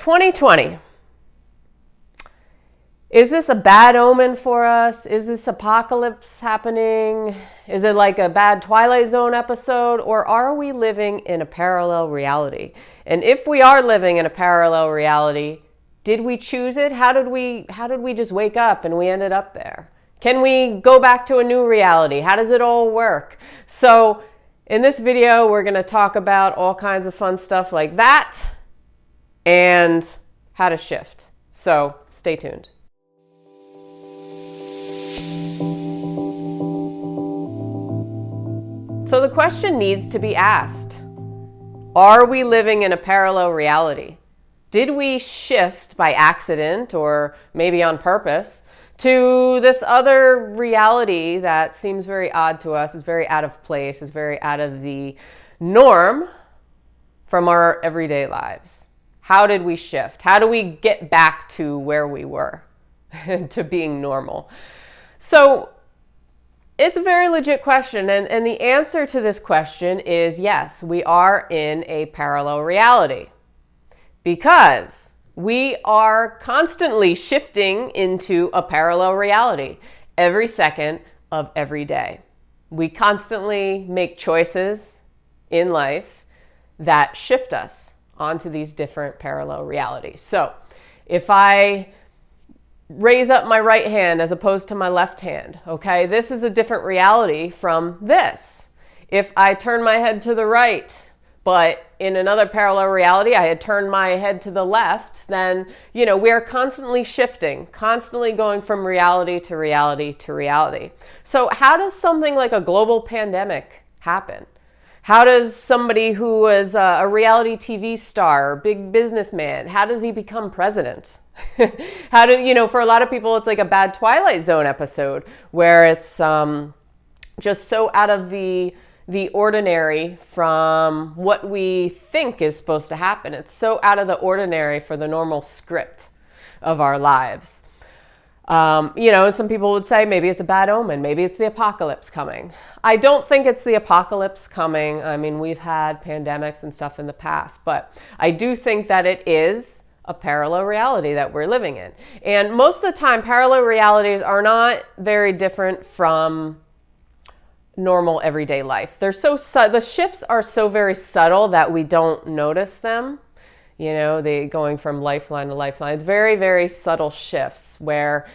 2020. Is this a bad omen for us? Is this apocalypse happening? Is it like a bad Twilight Zone episode? Or are we living in a parallel reality? And if we are living in a parallel reality, did we choose it? How did we just wake up and we ended up there? Can we go back to a new reality? How does it all work? So in this video, we're going to talk about all kinds of fun stuff like that and how to shift. So stay tuned. So the question needs to be asked. Are we living in a parallel reality? Did we shift by accident or maybe on purpose to this other reality that seems very odd to us, is very out of place, is very out of the norm from our everyday lives? How did we shift? How do we get back to where we were, to being normal? So it's a very legit question, and the answer to this question is yes, we are in a parallel reality because we are constantly shifting into a parallel reality every second of every day. We constantly make choices in life that shift us onto these different parallel realities. So if I raise up my right hand as opposed to my left hand, okay, this is a different reality from this. If I turn my head to the right, but in another parallel reality, I had turned my head to the left, then, we are constantly shifting, constantly going from reality to reality to reality. So how does something like a global pandemic happen? How does somebody who is a reality TV star, big businessman, how does he become president? How do, for a lot of people, it's like a bad Twilight Zone episode where it's just so out of the ordinary from what we think is supposed to happen. It's so out of the ordinary for the normal script of our lives. Some people would say maybe it's a bad omen. Maybe it's the apocalypse coming. I don't think it's the apocalypse coming. I mean, we've had pandemics and stuff in the past, but I do think that it is a parallel reality that we're living in. And most of the time, parallel realities are not very different from normal everyday life. They're the shifts are so very subtle that we don't notice them. They going from lifeline to lifeline. It's very, very subtle shifts where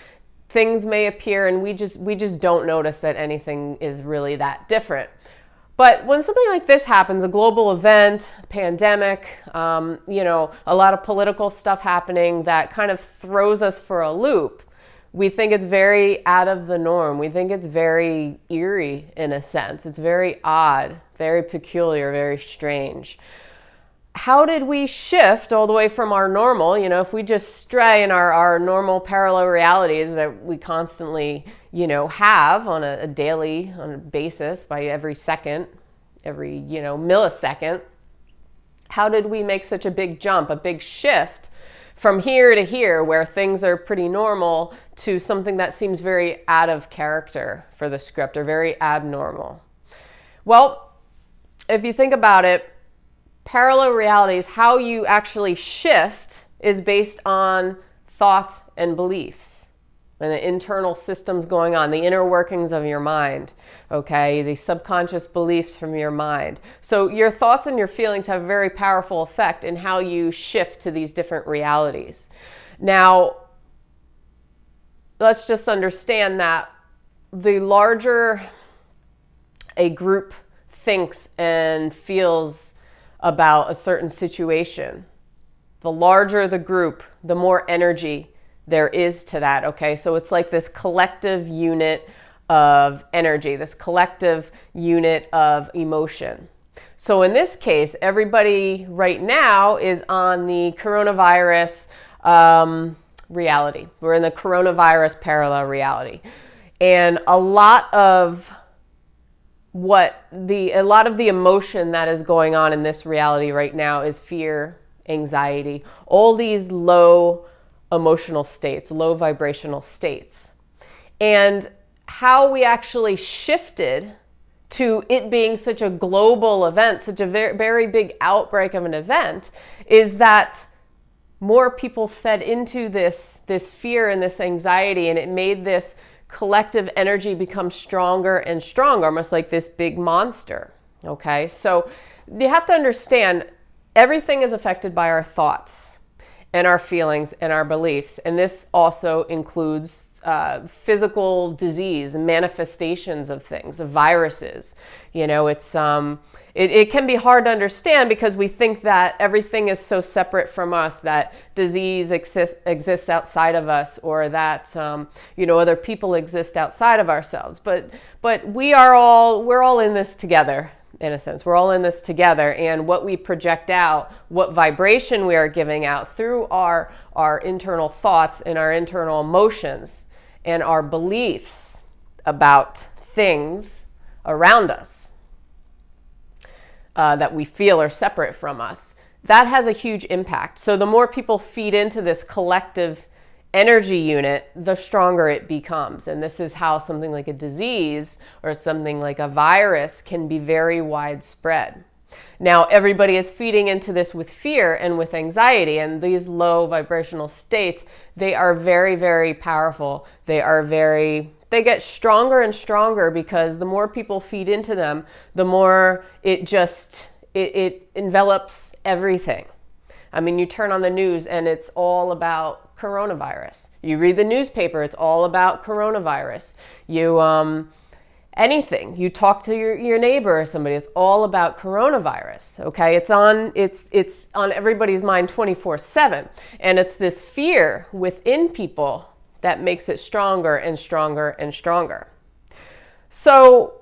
things may appear and we just don't notice that anything is really that different. But when something like this happens, a global event, pandemic, a lot of political stuff happening that kind of throws us for a loop, we think it's very out of the norm. We think it's very eerie in a sense. It's very odd, very peculiar, very strange. How did we shift all the way from our normal? If we just stray in our normal parallel realities that we constantly, have on a daily basis by every second, every, millisecond, how did we make such a big jump, a big shift from here to here where things are pretty normal to something that seems very out of character for the script or very abnormal? Well, if you think about it, parallel realities, how you actually shift is based on thoughts and beliefs and the internal systems going on, the inner workings of your mind, okay, the subconscious beliefs from your mind. So your thoughts and your feelings have a very powerful effect in how you shift to these different realities. Now, let's just understand that the larger a group thinks and feels about a certain situation, the larger the group, the more energy there is to that, okay? So it's like this collective unit of energy, this collective unit of emotion. So in this case, everybody right now is on the coronavirus reality. We're in the coronavirus parallel reality. And a lot of the emotion that is going on in this reality right now is fear, anxiety, all these low emotional states, low vibrational states. And how we actually shifted to it being such a global event, such a very, very big outbreak of an event, is that more people fed into this fear and this anxiety, and it made this collective energy become stronger and stronger, almost like this big monster. Okay, so you have to understand everything is affected by our thoughts and our feelings and our beliefs, and this also includes physical disease, manifestations of things, of viruses. You know, it can be hard to understand because we think that everything is so separate from us, that disease exists outside of us, or that other people exist outside of ourselves. But we're all in this together. In a sense, we're all in this together, and what we project out, what vibration we are giving out through our internal thoughts and our internal emotions and our beliefs about things around us that we feel are separate from us, that has a huge impact. So the more people feed into this collective energy unit, the stronger it becomes. And this is how something like a disease or something like a virus can be very widespread. Now, everybody is feeding into this with fear and with anxiety, and these low vibrational states, they are very, very powerful. They get stronger and stronger because the more people feed into them, the more it envelops everything. I mean, you turn on the news and it's all about coronavirus. You read the newspaper, it's all about coronavirus. Anything. You talk to your neighbor or somebody, it's all about coronavirus. Okay, it's on everybody's mind 24/7, and it's this fear within people that makes it stronger and stronger and stronger. So,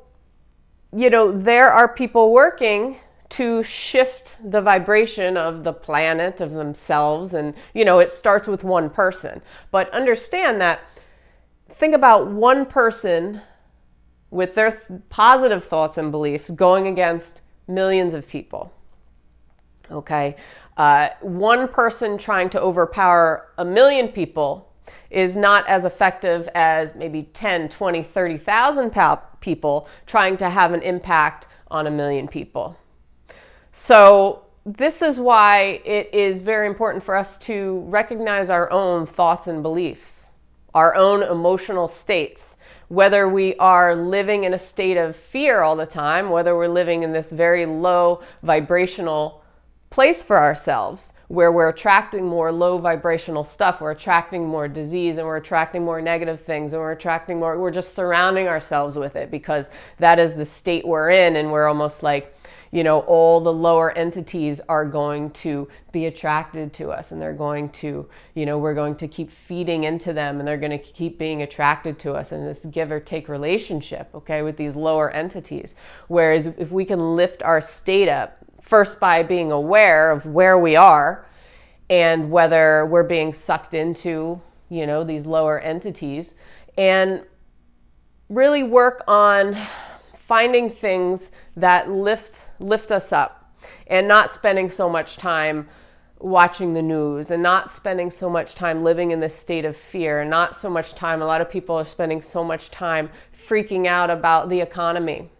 there are people working to shift the vibration of the planet, of themselves, and it starts with one person. But understand that, think about one person with their positive thoughts and beliefs going against millions of people. Okay, one person trying to overpower a million people is not as effective as maybe 10, 20, 30,000 people trying to have an impact on a million people. So this is why it is very important for us to recognize our own thoughts and beliefs, our own emotional states, whether we are living in a state of fear all the time, whether we're living in this very low vibrational place for ourselves, where we're attracting more low vibrational stuff, we're attracting more disease, and we're attracting more negative things, and we're just surrounding ourselves with it because that is the state we're in, and we're almost like, all the lower entities are going to be attracted to us, and they're going to, we're going to keep feeding into them, and they're going to keep being attracted to us in this give or take relationship, okay, with these lower entities. Whereas if we can lift our state up, first by being aware of where we are and whether we're being sucked into, these lower entities, and really work on finding things that lift us up, and not spending so much time watching the news, and not spending so much time living in this state of fear, and not so much time, a lot of people are spending so much time freaking out about the economy.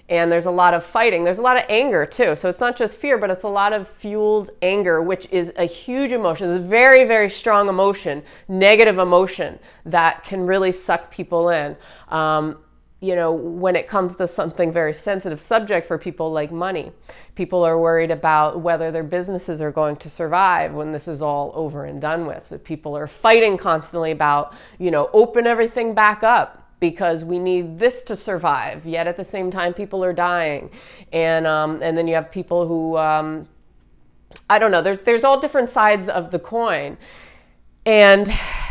And there's a lot of fighting. There's a lot of anger too. So it's not just fear, but it's a lot of fueled anger, which is a huge emotion. It's a very, very strong emotion, negative emotion that can really suck people in. When it comes to something very sensitive subject for people like money, people are worried about whether their businesses are going to survive when this is all over and done with. So people are fighting constantly about, open everything back up, because we need this to survive. Yet at the same time, people are dying. And then you have people who, I don't know, there's all different sides of the coin. And,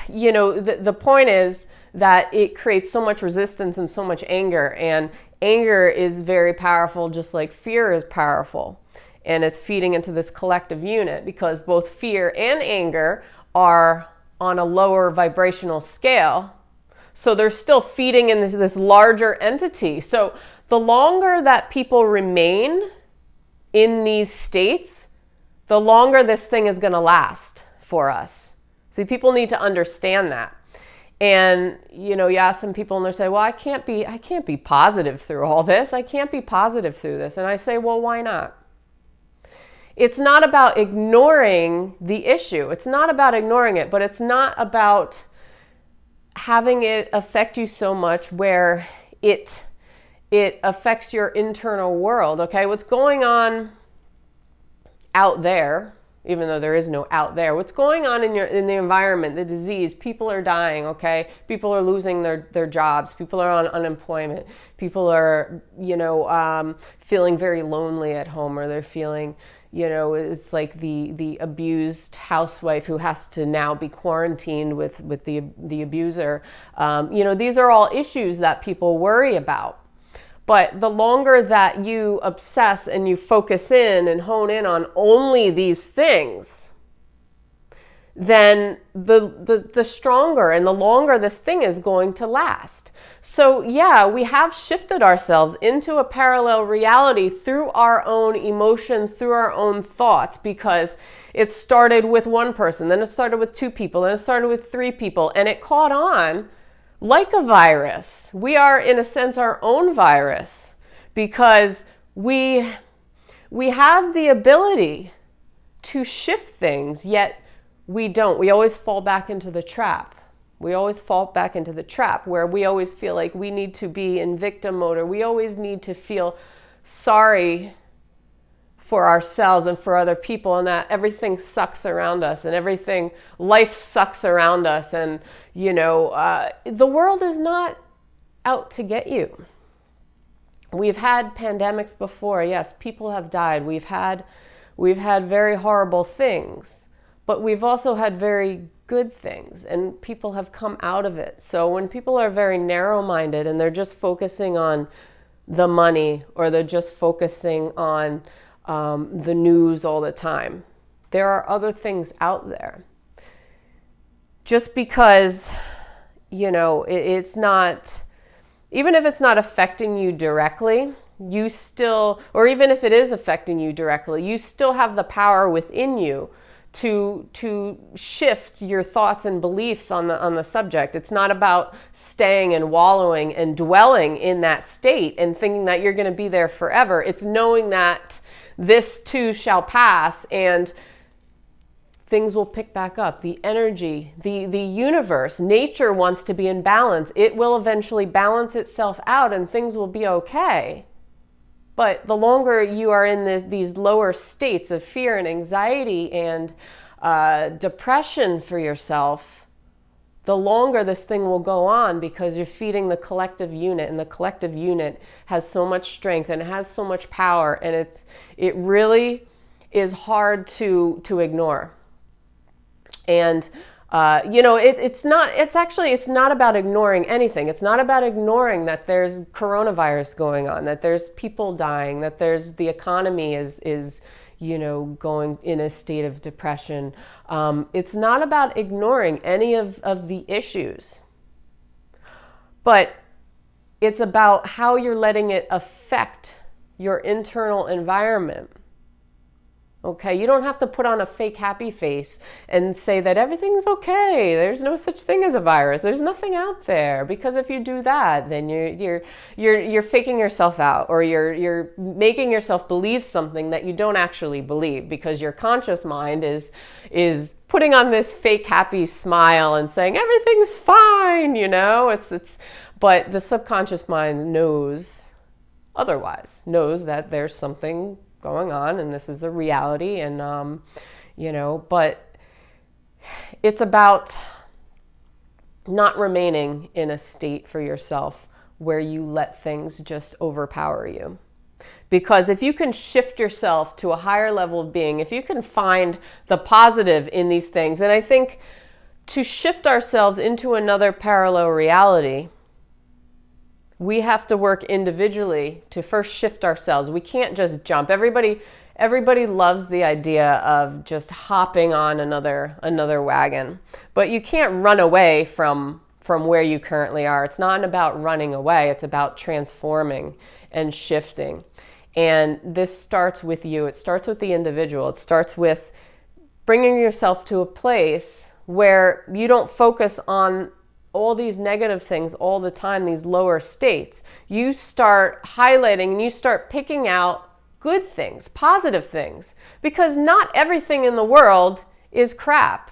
the point is that it creates so much resistance and so much anger. And anger is very powerful, just like fear is powerful. And it's feeding into this collective unit, because both fear and anger are on a lower vibrational scale. So they're still feeding in this larger entity. So the longer that people remain in these states, the longer this thing is going to last for us. See, people need to understand that. And, you ask some people and they say, well, I can't be positive through all this. I can't be positive through this. And I say, well, why not? it's not about ignoring the issue. It's not about ignoring it, but it's not about having it affect you so much where it affects your internal world. Okay, what's going on out there, even though there is no out there, what's going on in the environment, the disease, people are dying, okay? People are losing their jobs, people are on unemployment, people are, feeling very lonely at home, or they're feeling, it's like the abused housewife who has to now be quarantined with the abuser. These are all issues that people worry about. But the longer that you obsess and you focus in and hone in on only these things, then the stronger and the longer this thing is going to last. So yeah, we have shifted ourselves into a parallel reality through our own emotions, through our own thoughts, because it started with one person, then it started with two people, then it started with three people, and it caught on like a virus. We are, in a sense, our own virus, because we have the ability to shift things, yet we don't. We always fall back into the trap. We always fall back into the trap where we always feel like we need to be in victim mode, or we always need to feel sorry for ourselves and for other people, and that everything sucks around us, and life sucks around us, and the world is not out to get you. We've had pandemics before. Yes, people have died. We've had very horrible things, but we've also had very good things, and people have come out of it. So when people are very narrow-minded and they're just focusing on the money, or they're just focusing on the news all the time, there are other things out there. Just because, it's not, even if it's not affecting you directly, you still, or even if it is affecting you directly, you still have the power within you to shift your thoughts and beliefs on the subject. It's not about staying and wallowing and dwelling in that state and thinking that you're going to be there forever. It's knowing that this too shall pass, and things will pick back up. The energy, the universe, nature wants to be in balance. It will eventually balance itself out, and things will be okay. But the longer you are in these lower states of fear and anxiety and depression for yourself, the longer this thing will go on, because you're feeding the collective unit, and the collective unit has so much strength and it has so much power, and it really is hard to ignore. And it's not about ignoring anything. It's not about ignoring that there's coronavirus going on, that there's people dying, that there's the economy is going in a state of depression. It's not about ignoring any of the issues, but it's about how you're letting it affect your internal environment. Okay, you don't have to put on a fake happy face and say that everything's okay. There's no such thing as a virus. There's nothing out there, because if you do that, then you're faking yourself out, or you're making yourself believe something that you don't actually believe, because your conscious mind is putting on this fake happy smile and saying everything's fine. But the subconscious mind knows otherwise. Knows that there's something going on, and this is a reality, and but it's about not remaining in a state for yourself where you let things just overpower you. Because if you can shift yourself to a higher level of being, if you can find the positive in these things, and I think to shift ourselves into another parallel reality, we have to work individually to first shift ourselves. We can't just jump. Everybody loves the idea of just hopping on another wagon, but you can't run away from where you currently are. It's not about running away. It's about transforming and shifting. And this starts with you. It starts with the individual. It starts with bringing yourself to a place where you don't focus on all these negative things all the time, these lower states. You start highlighting and you start picking out good things, positive things, because not everything in the world is crap.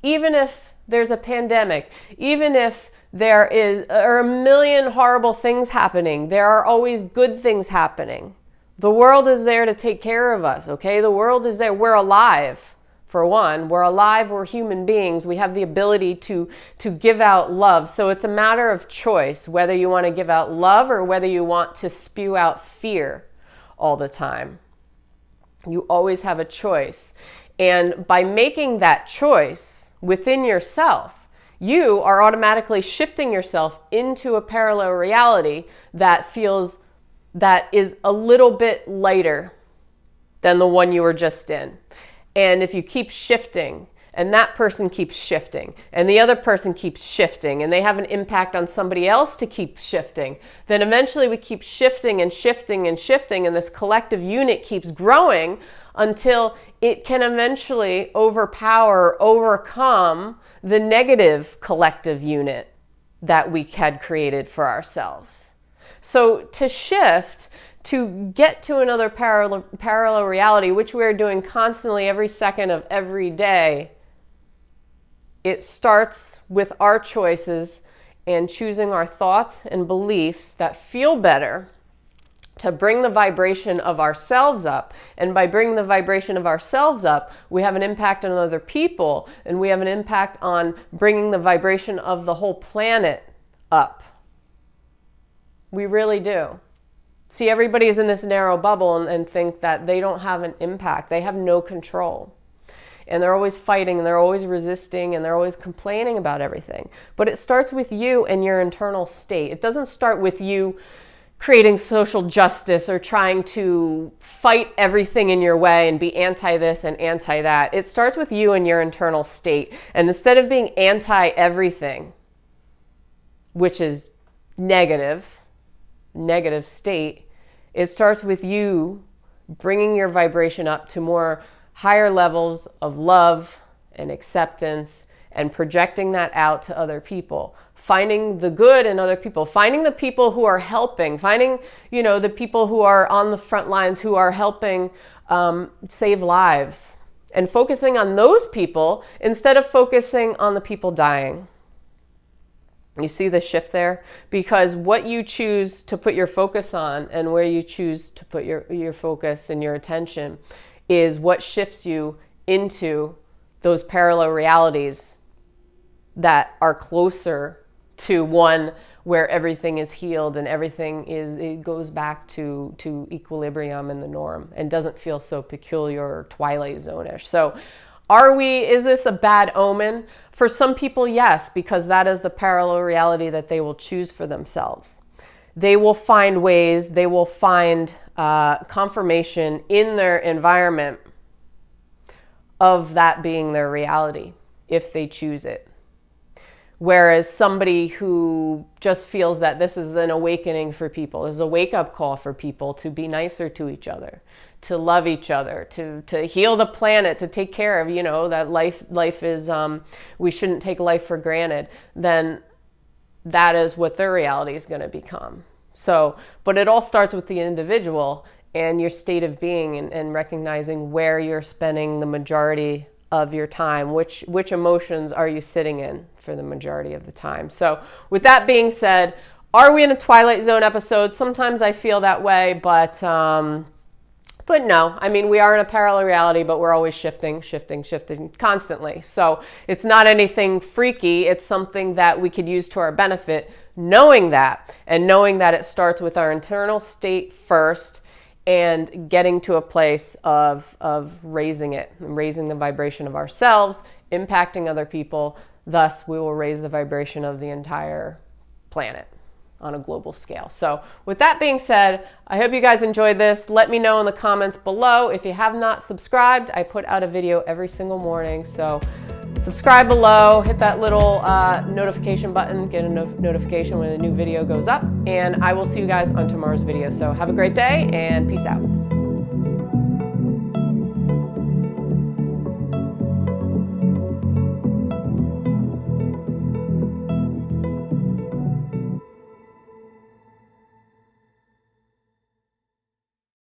Even if there's a pandemic, even if there are a million horrible things happening, there are always good things happening. The world is there to take care of us, okay? The world is there. We're alive, for one. We're alive. We're human beings. We have the ability to give out love. So it's a matter of choice, whether you want to give out love or whether you want to spew out fear all the time. You always have a choice. And by making that choice within yourself, you are automatically shifting yourself into a parallel reality that is a little bit lighter than the one you were just in. And if you keep shifting, and that person keeps shifting, and the other person keeps shifting, and they have an impact on somebody else to keep shifting, then eventually we keep shifting and shifting and shifting, and this collective unit keeps growing until it can eventually overcome the negative collective unit that we had created for ourselves. So to shift, to get to another parallel reality, which we are doing constantly every second of every day, it starts with our choices and choosing our thoughts and beliefs that feel better to bring the vibration of ourselves up. And by bringing the vibration of ourselves up, we have an impact on other people, and we have an impact on bringing the vibration of the whole planet up. We really do. See, everybody is in this narrow bubble and think that they don't have an impact. They have no control. And they're always fighting, and they're always resisting, and they're always complaining about everything. But it starts with you and your internal state. It doesn't start with you creating social justice or trying to fight everything in your way and be anti this and anti that. It starts with you and your internal state. And instead of being anti everything, which is negative state, it starts with you bringing your vibration up to more higher levels of love and acceptance and projecting that out to other people. Finding the good in other people, finding the people who are helping, finding, the people who are on the front lines who are helping save lives, and focusing on those people instead of focusing on the people dying. You see the shift there? Because what you choose to put your focus on and where you choose to put your focus and your attention is what shifts you into those parallel realities that are closer to one where everything is healed and it goes back to equilibrium and the norm and doesn't feel so peculiar or Twilight Zone-ish. So is this a bad omen? For some people, yes, because that is the parallel reality that they will choose for themselves. They will find ways, they will find confirmation in their environment of that being their reality, if they choose it. Whereas somebody who just feels that this is an awakening for people, is a wake-up call for people to be nicer to each other, to love each other, to heal the planet, to take care of, that life is, we shouldn't take life for granted, then that is what their reality is going to become. So, but it all starts with the individual and your state of being and recognizing where you're spending the majority of your time, which emotions are you sitting in for the majority of the time. So with that being said, are we in a Twilight Zone episode? Sometimes I feel that way, but no. I mean, we are in a parallel reality, but we're always shifting constantly. So it's not anything freaky. It's something that we could use to our benefit, knowing that it starts with our internal state first, and getting to a place of raising the vibration of ourselves, impacting other people. Thus, we will raise the vibration of the entire planet on a global scale. So with that being said, I hope you guys enjoyed this. Let me know in the comments below. If you have not subscribed, I put out a video every single morning. So subscribe below, hit that little notification button, get a notification when a new video goes up, and I will see you guys on tomorrow's video. So have a great day and peace out.